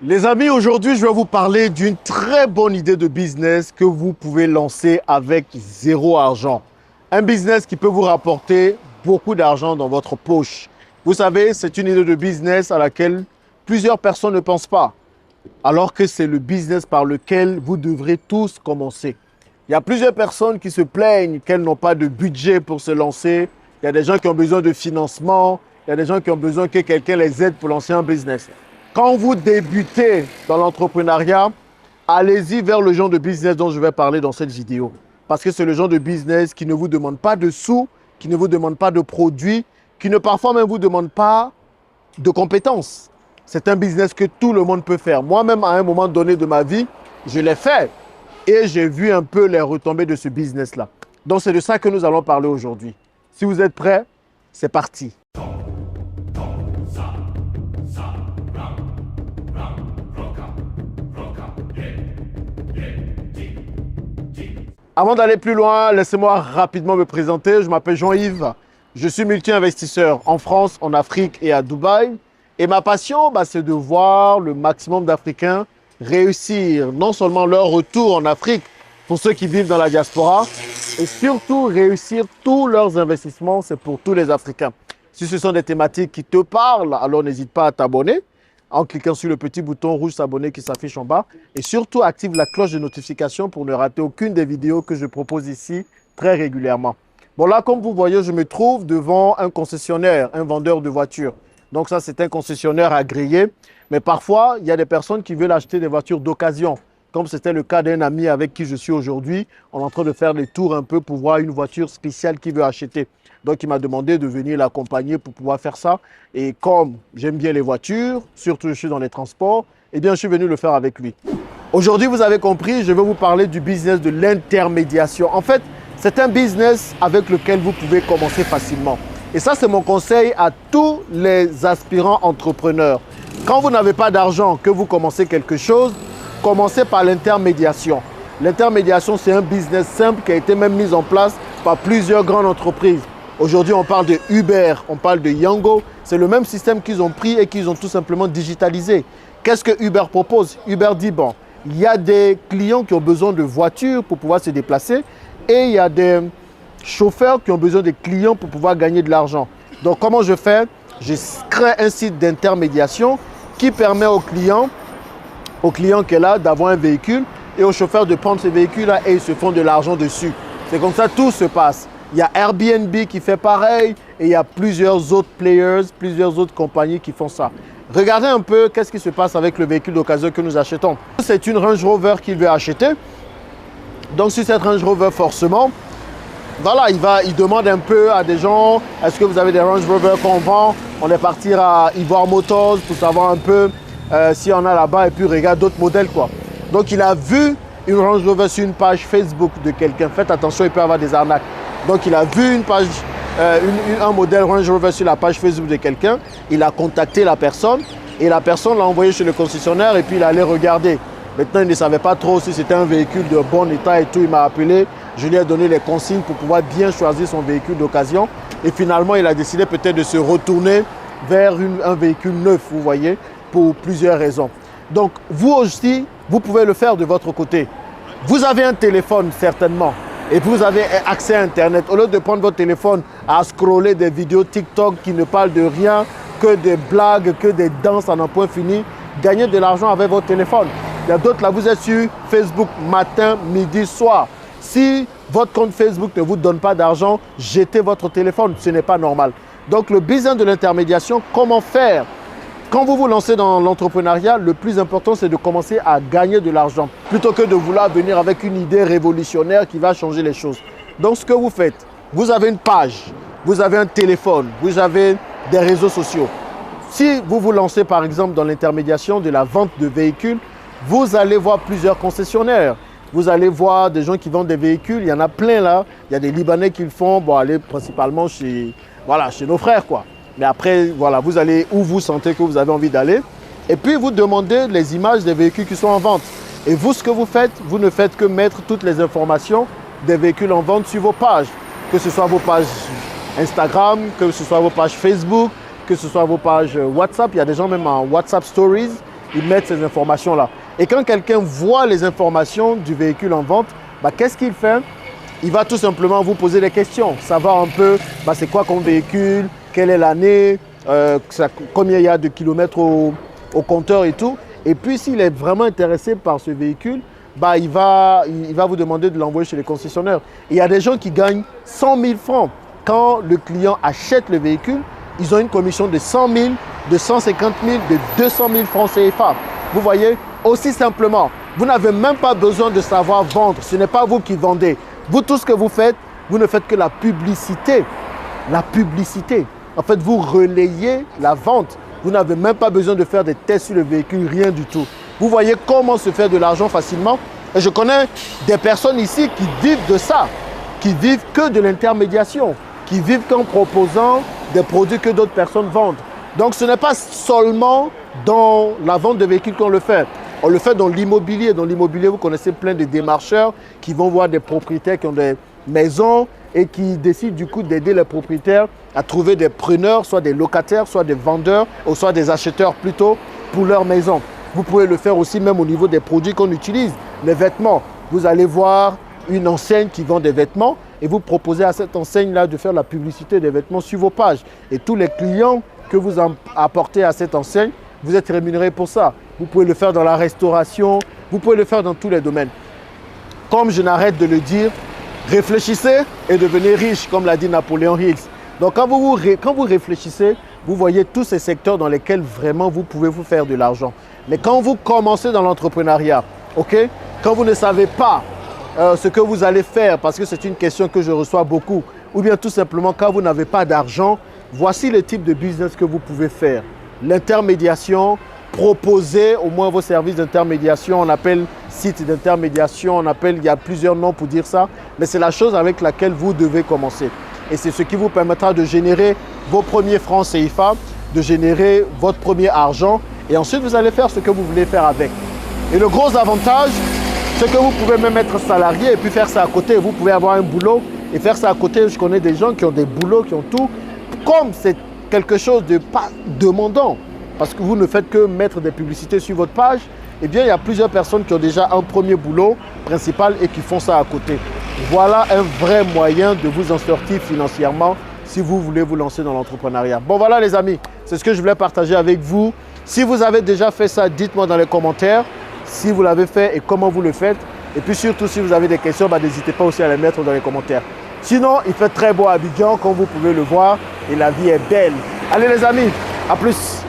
Les amis, aujourd'hui, je vais vous parler d'une très bonne idée de business que vous pouvez lancer avec zéro argent. Un business qui peut vous rapporter beaucoup d'argent dans votre poche. Vous savez, c'est une idée de business à laquelle plusieurs personnes ne pensent pas, alors que c'est le business par lequel vous devrez tous commencer. Il y a plusieurs personnes qui se plaignent qu'elles n'ont pas de budget pour se lancer. Il y a des gens qui ont besoin de financement. Il y a des gens qui ont besoin que quelqu'un les aide pour lancer un business. Quand vous débutez dans l'entrepreneuriat, allez-y vers le genre de business dont je vais parler dans cette vidéo. Parce que c'est le genre de business qui ne vous demande pas de sous, qui ne vous demande pas de produits, qui ne parfois même vous demande pas de compétences. C'est un business que tout le monde peut faire. Moi-même, à un moment donné de ma vie, je l'ai fait et j'ai vu un peu les retombées de ce business-là. Donc, c'est de ça que nous allons parler aujourd'hui. Si vous êtes prêts, c'est parti. Avant d'aller plus loin, laissez-moi rapidement me présenter. Je m'appelle Jean-Yves. Je suis multi-investisseur en France, en Afrique et à Dubaï. Et ma passion, c'est de voir le maximum d'Africains réussir non seulement leur retour en Afrique pour ceux qui vivent dans la diaspora, et surtout réussir tous leurs investissements, c'est pour tous les Africains. Si ce sont des thématiques qui te parlent, alors n'hésite pas à t'abonner en cliquant sur le petit bouton rouge s'abonner qui s'affiche en bas. Et surtout, active la cloche de notification pour ne rater aucune des vidéos que je propose ici très régulièrement. Bon, là, comme vous voyez, je me trouve devant un concessionnaire, un vendeur de voitures. Donc ça, c'est un concessionnaire agréé. Mais parfois, il y a des personnes qui veulent acheter des voitures d'occasion. Comme c'était le cas d'un ami avec qui je suis aujourd'hui. On est en train de faire des tours un peu pour voir une voiture spéciale qu'il veut acheter. Donc, il m'a demandé de venir l'accompagner pour pouvoir faire ça. Et comme j'aime bien les voitures, surtout je suis dans les transports, eh bien, je suis venu le faire avec lui. Aujourd'hui, vous avez compris, je vais vous parler du business de l'intermédiation. En fait, c'est un business avec lequel vous pouvez commencer facilement. Et ça, c'est mon conseil à tous les aspirants entrepreneurs. Quand vous n'avez pas d'argent, que vous commencez quelque chose, commencez par l'intermédiation. L'intermédiation, c'est un business simple qui a été même mis en place par plusieurs grandes entreprises. Aujourd'hui, on parle de Uber, on parle de Yango. C'est le même système qu'ils ont pris et qu'ils ont tout simplement digitalisé. Qu'est-ce que Uber propose? Uber dit, bon, il y a des clients qui ont besoin de voitures pour pouvoir se déplacer et il y a des chauffeurs qui ont besoin de clients pour pouvoir gagner de l'argent. Donc, comment je fais? Je crée un site d'intermédiation qui permet au client qui est là d'avoir un véhicule et aux chauffeurs de prendre ce véhicule-là et ils se font de l'argent dessus. C'est comme ça que tout se passe. Il y a Airbnb qui fait pareil et il y a plusieurs autres players, plusieurs autres compagnies qui font ça. Regardez un peu qu'est-ce qui se passe avec le véhicule d'occasion que nous achetons. C'est une Range Rover qu'il veut acheter. Donc sur cette Range Rover, forcément, voilà, il demande un peu à des gens, est-ce que vous avez des Range Rover qu'on vend? On est parti à Ivoire Motors pour savoir un peu si on a là-bas et puis regarde d'autres modèles quoi. Donc il a vu une Range Rover sur une page Facebook de quelqu'un. Faites attention, il peut y avoir des arnaques. Donc, il a vu une page, un modèle Range Rover sur la page Facebook de quelqu'un. Il a contacté la personne et la personne l'a envoyé chez le concessionnaire et puis il allait regarder. Maintenant, il ne savait pas trop si c'était un véhicule de bon état et tout. Il m'a appelé, je lui ai donné les consignes pour pouvoir bien choisir son véhicule d'occasion. Et finalement, il a décidé peut-être de se retourner vers un véhicule neuf, vous voyez, pour plusieurs raisons. Donc, vous aussi, vous pouvez le faire de votre côté. Vous avez un téléphone, certainement. Et vous avez accès à Internet. Au lieu de prendre votre téléphone à scroller des vidéos TikTok qui ne parlent de rien, que des blagues, que des danses en un point fini, gagnez de l'argent avec votre téléphone. Il y a d'autres là, vous êtes sur Facebook matin, midi, soir. Si votre compte Facebook ne vous donne pas d'argent, jetez votre téléphone. Ce n'est pas normal. Donc le business de l'intermédiation, comment faire? Quand vous vous lancez dans l'entrepreneuriat, le plus important, c'est de commencer à gagner de l'argent plutôt que de vouloir venir avec une idée révolutionnaire qui va changer les choses. Donc, ce que vous faites, vous avez une page, vous avez un téléphone, vous avez des réseaux sociaux. Si vous vous lancez, par exemple, dans l'intermédiation de la vente de véhicules, vous allez voir plusieurs concessionnaires. Vous allez voir des gens qui vendent des véhicules. Il y en a plein là. Il y a des Libanais qui le font. Bon, allez principalement chez nos frères, quoi. Mais après, voilà, vous allez où vous sentez que vous avez envie d'aller. Et puis, vous demandez les images des véhicules qui sont en vente. Et vous, ce que vous faites, vous ne faites que mettre toutes les informations des véhicules en vente sur vos pages. Que ce soit vos pages Instagram, que ce soit vos pages Facebook, que ce soit vos pages WhatsApp. Il y a des gens même en WhatsApp Stories ils mettent ces informations-là. Et quand quelqu'un voit les informations du véhicule en vente, bah, qu'est-ce qu'il fait? Il va tout simplement vous poser des questions, savoir un peu bah, c'est quoi comme véhicule, quelle est l'année, combien il y a de kilomètres au compteur et tout. Et puis s'il est vraiment intéressé par ce véhicule, bah, il va vous demander de l'envoyer chez les concessionnaires. Il y a des gens qui gagnent 100 000 francs. Quand le client achète le véhicule, ils ont une commission de 100 000, de 150 000, de 200 000 francs CFA. Vous voyez, aussi simplement, vous n'avez même pas besoin de savoir vendre. Ce n'est pas vous qui vendez. Vous, tout ce que vous faites, vous ne faites que la publicité. La publicité. En fait, vous relayez la vente. Vous n'avez même pas besoin de faire des tests sur le véhicule, rien du tout. Vous voyez comment se faire de l'argent facilement. Et je connais des personnes ici qui vivent de ça, qui vivent que de l'intermédiation, qui vivent qu'en proposant des produits que d'autres personnes vendent. Donc, ce n'est pas seulement dans la vente de véhicules qu'on le fait. On le fait dans l'immobilier. Dans l'immobilier, vous connaissez plein de démarcheurs qui vont voir des propriétaires qui ont des maisons et qui décident du coup d'aider les propriétaires à trouver des preneurs, soit des locataires, soit des vendeurs, ou soit des acheteurs plutôt pour leur maison. Vous pouvez le faire aussi même au niveau des produits qu'on utilise, les vêtements. Vous allez voir une enseigne qui vend des vêtements et vous proposez à cette enseigne-là de faire la publicité des vêtements sur vos pages. Et tous les clients que vous apportez à cette enseigne, vous êtes rémunérés pour ça. Vous pouvez le faire dans la restauration, vous pouvez le faire dans tous les domaines. Comme je n'arrête de le dire, réfléchissez et devenez riche, comme l'a dit Napoléon Hill. Donc quand vous réfléchissez, vous voyez tous ces secteurs dans lesquels vraiment vous pouvez vous faire de l'argent. Mais quand vous commencez dans l'entrepreneuriat, okay, quand vous ne savez pas ce que vous allez faire, parce que c'est une question que je reçois beaucoup, ou bien tout simplement quand vous n'avez pas d'argent, voici le type de business que vous pouvez faire. L'intermédiation, proposer au moins vos services d'intermédiation, on appelle site d'intermédiation, il y a plusieurs noms pour dire ça, mais c'est la chose avec laquelle vous devez commencer. Et c'est ce qui vous permettra de générer vos premiers francs CFA, de générer votre premier argent, et ensuite vous allez faire ce que vous voulez faire avec. Et le gros avantage, c'est que vous pouvez même être salarié et puis faire ça à côté. Vous pouvez avoir un boulot et faire ça à côté. Je connais des gens qui ont des boulots, qui ont tout. Comme c'est quelque chose de pas demandant, parce que vous ne faites que mettre des publicités sur votre page, eh bien, il y a plusieurs personnes qui ont déjà un premier boulot principal et qui font ça à côté. Voilà un vrai moyen de vous en sortir financièrement si vous voulez vous lancer dans l'entrepreneuriat. Bon, voilà les amis, c'est ce que je voulais partager avec vous. Si vous avez déjà fait ça, dites-moi dans les commentaires si vous l'avez fait et comment vous le faites. Et puis surtout, si vous avez des questions, n'hésitez pas aussi à les mettre dans les commentaires. Sinon, il fait très beau à Abidjan, comme vous pouvez le voir, et la vie est belle. Allez les amis, à plus!